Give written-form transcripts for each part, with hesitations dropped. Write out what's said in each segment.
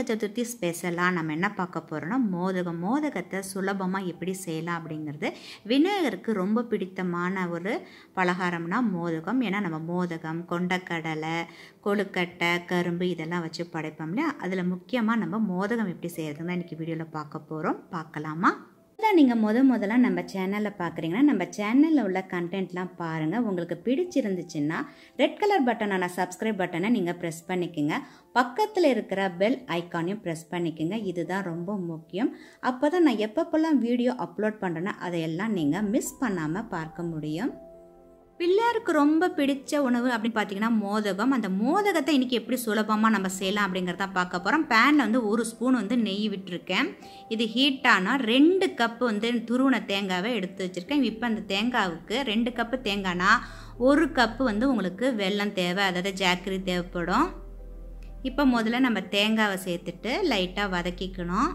விநாயகர் சதுர்த்தி ஸ்பெஷலாக நம்ம என்ன பார்க்க போகிறோம்னா மோதகத்தை சுலபமாக எப்படி செய்யலாம் அப்படிங்கிறது. விநாயகருக்கு ரொம்ப பிடித்தமான ஒரு பலகாரம்னா மோதகம். ஏன்னா நம்ம மோதகம், கொண்டக்கடலை, கொழுக்கட்டை, கரும்பு இதெல்லாம் வச்சு படைப்போம் இல்லையா. அதில் முக்கியமாக நம்ம மோதகம் எப்படி செய்யறதுன்னு இன்றைக்கி வீடியோவில் பார்க்க போகிறோம். பார்க்கலாமா? நீங்கள் முதல்ல நம்ம சேனலில் பார்க்குறீங்கன்னா நம்ம சேனலில் உள்ள கண்டென்ட்லாம் பாருங்கள். உங்களுக்கு பிடிச்சிருந்துச்சுன்னா ரெட் கலர் பட்டனான சப்ஸ்கிரைப் பட்டனை நீங்கள் ப்ரெஸ் பண்ணிக்கோங்க. பக்கத்தில் இருக்கிற பெல் ஐக்கானையும் ப்ரெஸ் பண்ணிக்கோங்க. இதுதான் ரொம்ப முக்கியம். அப்போ தான் நான் எப்பப்பெல்லாம் வீடியோ அப்லோட் பண்ணுறேன்னா அதையெல்லாம் நீங்கள் மிஸ் பண்ணாமல் பார்க்க முடியும். பிள்ளையாருக்கு ரொம்ப பிடிச்ச உணவு அப்படின்னு பார்த்தீங்கன்னா மோதகம். அந்த மோதகத்தை இன்றைக்கி எப்படி சுலபமாக நம்ம செய்யலாம் அப்படிங்கிறத பார்க்க போகிறோம். பேனில் வந்து 1 ஸ்பூன் நெய் விட்டுருக்கேன். இது ஹீட்டானால் 2 கப்பு துருவன தேங்காவை எடுத்து வச்சுருக்கேன். இப்போ அந்த தேங்காவுக்கு 2 கப்பு தேங்காய்னா 1 கப்பு உங்களுக்கு வெல்லம் தேவை, அதாவது ஜாக்கரி தேவைப்படும். இப்போ முதல்ல நம்ம தேங்காவை சேர்த்துட்டு லைட்டாக வதக்கிக்கணும்.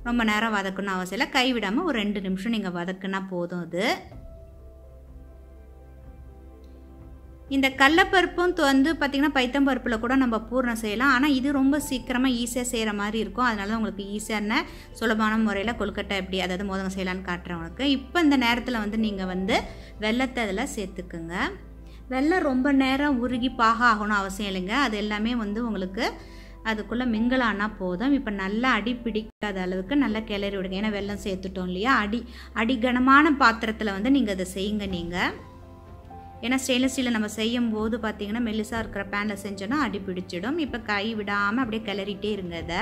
ரொம்ப நேரம் வதக்கணும் அவசியம் இல்லை. கைவிடாமல் ஒரு 2 நிமிஷம் நீங்கள் வதக்குனா போதும். அது இந்த கடலைப்பருப்பும் பார்த்திங்கன்னா பைத்தம்பருப்பில் கூட நம்ம பூர்ணம் செய்யலாம். ஆனால் இது ரொம்ப சீக்கிரமாக ஈஸியாக செய்கிற மாதிரி இருக்கும். அதனால தான் உங்களுக்கு ஈஸியான சுலபான முறையில் கொழுக்கட்டை எப்படி அதாவது மோதகம் செய்யலான்னு காட்டுறவங்களுக்கு. இப்போ இந்த நேரத்தில் நீங்கள் வெல்லத்தை அதில் சேர்த்துக்குங்க. வெல்லம் ரொம்ப நேரம் உருகி பாக ஆகணும் அவசியம் இல்லைங்க. அது எல்லாமே உங்களுக்கு அதுக்குள்ளே மிங்கலானால் போதும். இப்போ நல்லா அடி பிடிக்காத அளவுக்கு நல்லா கிளறி விடுங்க. ஏன்னா வெல்லம் சேர்த்துட்டோம் இல்லையா. அடிகனமான பாத்திரத்தில் நீங்கள் அதை செய்யுங்க. நீங்கள் ஏன்னா ஸ்டெயின்லெஸ் ஸ்டீலில் நம்ம செய்யும் போது பார்த்திங்கன்னா மெல்லிசாக இருக்கிற பேனில் செஞ்சோன்னா அடி பிடிச்சிடும். இப்போ கை விடாமல் அப்படியே கிளறிட்டே இருங்க. இதை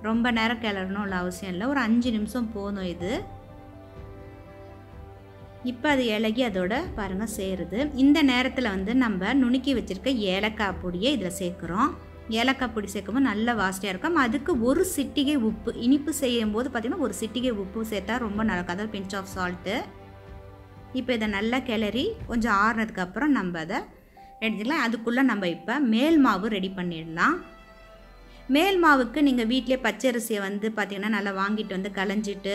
ரொம்ப நேரம் கிளறணும் இல்லை அவசியம் இல்லை. ஒரு 5 நிமிஷம் போதும் இது. இப்போ அது இலகி அதோட பாருங்கள் சேருது. இந்த நேரத்தில் நம்ம நுணுக்கி வச்சுருக்க ஏலக்காய் பொடியை இதில் சேர்க்குறோம். ஏலக்காய் பொடி சேர்க்கும்போது நல்ல வாசனையாக இருக்கும். அதுக்கு 1 சிட்டிகை உப்பு, இனிப்பு செய்யும் போது பார்த்திங்கன்னா 1 சிட்டிகை உப்பு சேர்த்தா ரொம்ப நல்லா, அதாவது பிஞ்ச் ஆஃப் சால்ட்டு. இப்போ இதை நல்லா கிளறி கொஞ்சம் ஆறுனதுக்கு அப்புறம் நம்ம அதை எடுத்துக்கலாம். அதுக்குள்ளே நம்ம இப்போ மேல் மாவு ரெடி பண்ணிடலாம். மேல் மாவுக்கு நீங்கள் வீட்டிலே பச்சரிசியை பார்த்திங்கன்னா நல்லா வாங்கிட்டு களைஞ்சிட்டு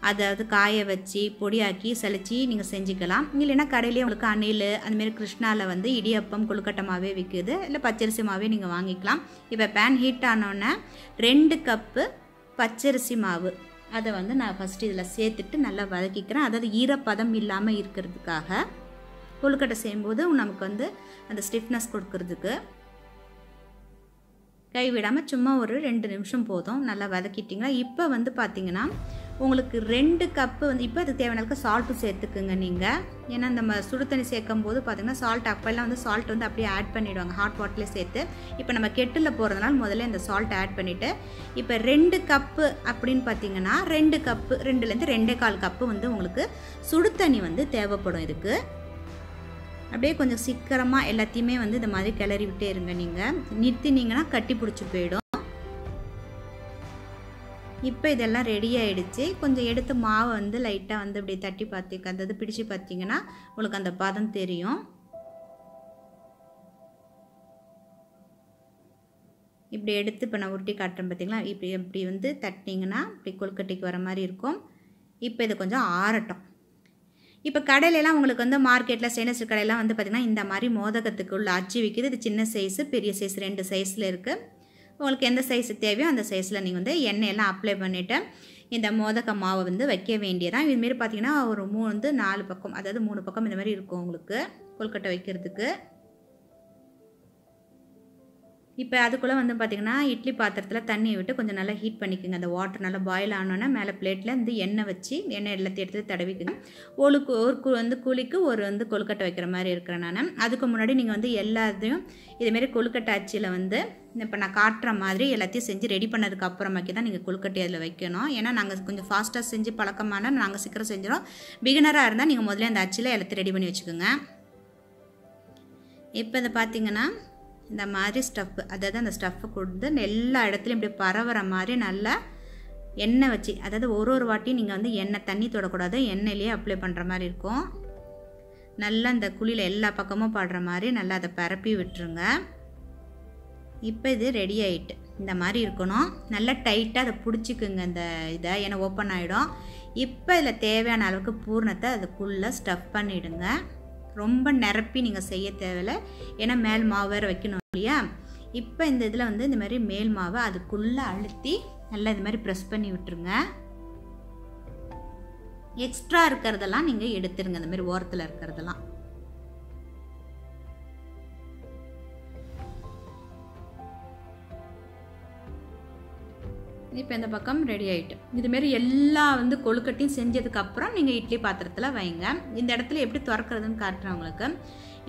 அதாவது காய வச்சு பொடியாக்கி சளிச்சு நீங்கள் செஞ்சுக்கலாம். இல்லைன்னா கடையிலேயே உங்களுக்கு அணில் அதுமாரி கிருஷ்ணாவில் இடியப்பம் கொழுக்கட்டை மாவே விற்குது. இல்லை பச்சரிசி மாவே நீங்கள் வாங்கிக்கலாம். இப்போ பேன் ஹீட் ஆனோன்னே 2 கப்பு பச்சரிசி மாவு அதை நான் ஃபஸ்ட்டு இதில் சேர்த்துட்டு நல்லா வதக்கிக்கிறேன். அதாவது ஈரப்பதம் இல்லாமல் இருக்கிறதுக்காக கொழுக்கட்டை செய்யும்போது நமக்கு அந்த ஸ்டிஃப்னஸ் கொடுக்கறதுக்கு. கைவிடாமல் சும்மா ஒரு 2 நிமிஷம் போதும். நல்லா வதக்கிட்டிங்களா. இப்போ பார்த்திங்கன்னா உங்களுக்கு 2 கப்பு இப்போ அதுக்கு தேவையான அளவுக்கு சால்ட்டு சேர்த்துக்குங்க நீங்கள். ஏன்னா நம்ம சுடு தண்ணி சேர்க்கும் போது பார்த்திங்கன்னா சால்ட் அப்போல்லாம் சால்ட் அப்படியே ஆட் பண்ணிவிடுவாங்க ஹாட் வாட்டர்லேயே சேர்த்து. இப்போ நம்ம கெட்டில் போகிறதுனால முதல்ல இந்த சால்ட் ஆட் பண்ணிவிட்டு இப்போ 2 கப்பு அப்படின்னு பார்த்திங்கன்னா 2 கப்பு 2லேருந்து 2.25 கப்பு உங்களுக்கு சுடு தண்ணி தேவைப்படும். இதுக்கு அப்படியே கொஞ்சம் சீக்கிரமாக எல்லாத்தையுமே இந்த மாதிரி கிளறி விட்டே இருங்க. நீங்கள் நிறுத்தினீங்கன்னா கட்டி பிடிச்சி போயிடும். இப்போ இதெல்லாம் ரெடி ஆகிடுச்சு. கொஞ்சம் எடுத்து மாவை லைட்டாக இப்படி தட்டி அதாவது பிடிச்சி பார்த்திங்கன்னா உங்களுக்கு அந்த பதம் தெரியும். இப்படி எடுத்து இப்போ நான் உருட்டி காட்டுறேன் பார்த்திங்களா. இப்படி தட்டினீங்கன்னா இப்படி கொழுக்கட்டைக்கு வர மாதிரி இருக்கும். இப்போ இது கொஞ்சம் ஆறட்டும். இப்போ கடையிலலாம் உங்களுக்கு மார்க்கெட்டில் ஸ்டெயின்லெஸ் கடையெல்லாம் பார்த்திங்கன்னா இந்த மாதிரி மோதகத்துக்கு உள்ள அச்சு விற்கிது. இது சின்ன சைஸு, பெரிய சைஸ் 2 சைஸில் இருக்குது. உங்களுக்கு எந்த சைஸ் தேவையோ அந்த சைஸில் நீங்கள் எண்ணெயெல்லாம் அப்ளை பண்ணிவிட்டு இந்த மோதக மாவை வைக்க வேண்டியதான். இதுமாரி பார்த்திங்கன்னா ஒரு 4 பக்கம் அதாவது 3 பக்கம் இந்த மாதிரி இருக்கும் உங்களுக்கு கொழுக்கட்டை வைக்கிறதுக்கு. இப்போ அதுக்குள்ளே பார்த்திங்கன்னா இட்லி பாத்திரத்தில் தண்ணியை விட்டு கொஞ்சம் நல்லா ஹீட் பண்ணிக்கோங்க. அந்த வாட்டர் நல்லா பாயில் ஆனோன்னா மேலே பிளேட்டில் எண்ணெய் வச்சு எண்ணெய் எல்லாத்தையும் எடுத்து தடவிக்குங்க. ஒரு கூலிக்கு ஒரு கொழுக்கட்டை வைக்கிற மாதிரி இருக்கிறேன் நான். அதுக்கு முன்னாடி நீங்கள் எல்லாத்தையும் இதுமாரி கொழுக்கட்டை அச்சில் இப்போ நான் காட்டுற மாதிரி எல்லாத்தையும் செஞ்சு ரெடி பண்ணதுக்கு அப்புறமாக்கி தான் நீங்கள் கொழுக்கட்டை அதில் வைக்கணும். ஏன்னா நாங்கள் கொஞ்சம் ஃபாஸ்ட்டாக செஞ்சு பழக்கமான நாங்கள் சீக்கிரம் செஞ்சிடும். பிகினராக இருந்தால் நீங்கள் முதல்ல அந்த அச்சில் எல்லாத்தையும் ரெடி பண்ணி வச்சுக்கோங்க. இப்போ இதை பார்த்திங்கன்னா இந்த மாதிரி ஸ்டஃப்பு அதாவது அந்த ஸ்டஃப்பை கொடுத்து எல்லா இடத்துலையும் இப்படி பரவுற மாதிரி நல்லா எண்ணெய் வச்சு அதாவது ஒரு வாட்டியும் நீங்கள் எண்ணெய் தண்ணி தொடக்கூடாது, எண்ணெயிலேயே அப்ளை பண்ணுற மாதிரி இருக்கும். நல்லா இந்த குழியில் எல்லா பக்கமும் படுற மாதிரி நல்லா அதை பரப்பி விட்டுருங்க. இப்போ இது ரெடி ஆகிட்டு இந்த மாதிரி இருக்கணும். நல்லா டைட்டாக அதை பிடிச்சிக்குங்க இந்த இதை, ஏன்னா ஓப்பன் ஆகிடும். இப்போ இதில் தேவையான அளவுக்கு பூர்ணத்தை அதுக்குள்ளே ஸ்டஃப் பண்ணிவிடுங்க. ரொம்ப நிரப்பி நீங்கள் செய்ய தேவையில்லை. ஏன்னா மேல் மாவு வேறு வைக்கணும் இல்லையா. இப்போ இந்த இதில் வந்து இந்த மாதிரி மேல் மாவை அதுக்குள்ளே அழுத்தி நல்லா இது மாதிரி ப்ரெஸ் பண்ணி விட்டுருங்க. எக்ஸ்ட்ரா இருக்கிறதெல்லாம் நீங்கள் எடுத்துருங்க, இந்த மாதிரி ஓரத்தில் இருக்கிறதெல்லாம். இப்போ இந்த பக்கம் ரெடி ஆகிட்டு. இதுமாரி எல்லா வந்து கொழுக்கட்டையும் செஞ்சதுக்கப்புறம் நீங்கள் இட்லி பாத்திரத்தில் வைங்க. இந்த இடத்துல எப்படி திறக்கிறதுன்னு காட்டுறேன் உங்களுக்கு.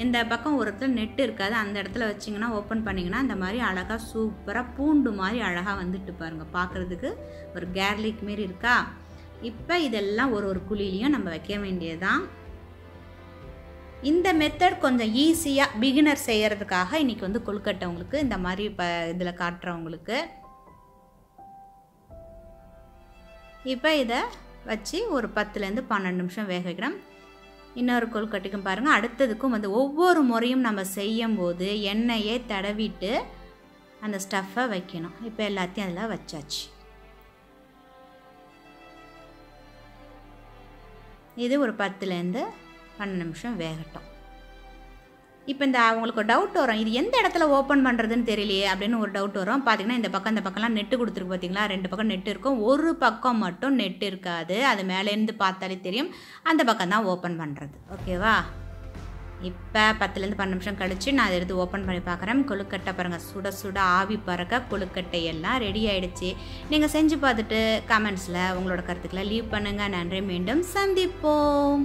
இந்த பக்கம் ஒரு இடத்துல நெட்டு இருக்காது, அந்த இடத்துல வச்சிங்கன்னா ஓப்பன் பண்ணிங்கன்னா இந்த மாதிரி அழகாக சூப்பராக பூண்டு மாதிரி அழகாக வந்துட்டு பாருங்கள். பார்க்குறதுக்கு ஒரு கேர்லிக் மாரி இருக்கா. இப்போ இதெல்லாம் ஒரு குழியிலையும் நம்ம வைக்க வேண்டியதுதான். இந்த மெத்தட் கொஞ்சம் ஈஸியாக பிகினர் செய்கிறதுக்காக இன்றைக்கி வந்து கொழுக்கட்டை உங்களுக்கு இந்த மாதிரி இதில் காட்டுறவங்களுக்கு. இப்போ இதை வச்சு ஒரு 10லேருந்து 12 நிமிஷம் வேக வைக்கிறோம். இன்னொரு கொழுக்கட்டைக்கும் பாருங்கள். அடுத்ததுக்கும் வந்து ஒவ்வொரு முறையும் நம்ம செய்யும் போது எண்ணெயை தடவிட்டு அந்த ஸ்டஃப்பை வைக்கணும். இப்போ எல்லாத்தையும் அதில் வச்சாச்சு. இது ஒரு 10லேருந்து 12 நிமிஷம் வேகட்டும். இப்போ இந்த அவங்களுக்கு டவுட் வரும், இது எந்த இடத்துல ஓப்பன் பண்ணுறதுன்னு தெரியலையே அப்படின்னு ஒரு டவுட் வரும். பார்த்தீங்கன்னா இந்த பக்கம்லாம் நெட்டு கொடுத்துருக்கு பார்த்தீங்களா, 2 பக்கம் நெட்டு இருக்கும். ஒரு பக்கம் மட்டும் நெட்டு இருக்காது, அது மேலேருந்து பார்த்தாலே தெரியும். அந்த பக்கம் தான் ஓப்பன் பண்ணுறது. ஓகேவா? இப்போ 10லேருந்து 12 நிமிஷம் கழித்து நான் அதை எடுத்து ஓப்பன் பண்ணி பார்க்குறேன். கொழுக்கட்டை பாருங்கள், சுட சுட ஆவி பறக்க கொழுக்கட்டை எல்லாம் ரெடி ஆகிடுச்சு. நீங்கள் செஞ்சு பார்த்துட்டு கமெண்ட்ஸில் உங்களோட கருத்துக்களை லீவ் பண்ணுங்கள். நன்றி, மீண்டும் சந்திப்போம்.